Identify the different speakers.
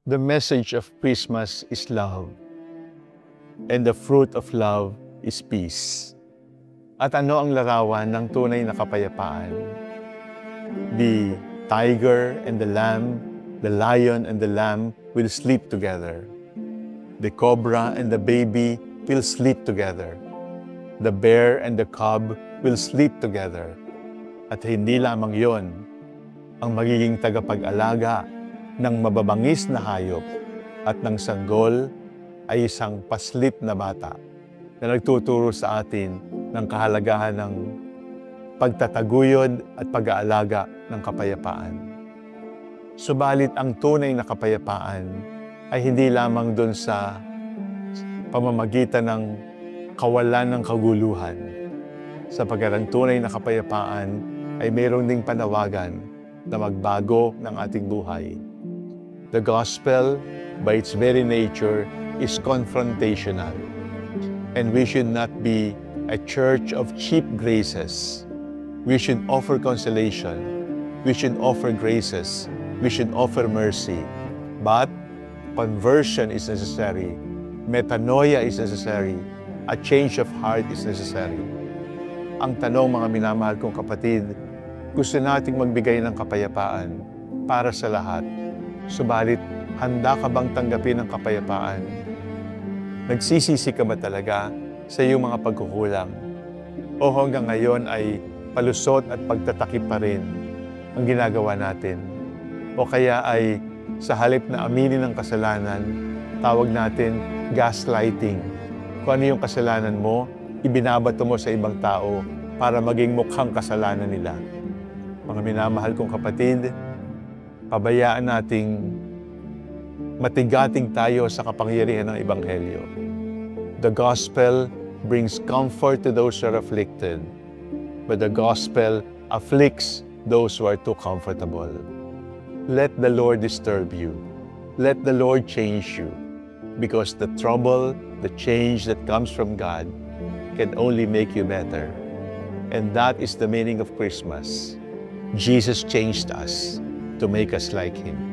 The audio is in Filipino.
Speaker 1: The message of Christmas is love, and the fruit of love is peace. At ano ang larawan ng tunay na kapayapaan? The tiger and the lamb, the lion and the lamb will sleep together. The cobra and the baby will sleep together. The bear and the cub will sleep together. At hindi lamang yon, ang magiging tagapag-alaga ng mababangis na hayop at ng sanggol ay isang paslit na bata na nagtuturo sa atin ng kahalagahan ng pagtataguyod at pag-aalaga ng kapayapaan. Subalit ang tunay na kapayapaan ay hindi lamang doon sa pamamagitan ng kawalan ng kaguluhan, sapagkat ang tunay na kapayapaan ay mayroon ding panawagan na magbago ng ating buhay. The gospel, by its very nature, is confrontational. And we should not be a church of cheap graces. We should offer consolation. We should offer graces. We should offer mercy. But conversion is necessary. Metanoia is necessary. A change of heart is necessary. Ang tanong, mga minamahal kong kapatid, gusto nating magbigay ng kapayapaan para sa lahat. Subalit, handa ka bang tanggapin ang kapayapaan? Nagsisisi ka ba talaga sa iyong mga pagkukulang? O hanggang ngayon ay palusot at pagtatakip pa rin ang ginagawa natin? O kaya ay sa halip na aminin ang kasalanan, tawag natin gaslighting. Kung ano yung kasalanan mo, ibinabato mo sa ibang tao para maging mukhang kasalanan nila. Mga minamahal kong kapatid, pabayaan nating matigating tayo sa kapangyarihan ng Ebanghelyo. The gospel brings comfort to those who are afflicted, but the gospel afflicts those who are too comfortable. Let the Lord disturb you. Let the Lord change you, because the trouble, the change that comes from God can only make you better. And that is the meaning of Christmas. Jesus changed us to make us like Him.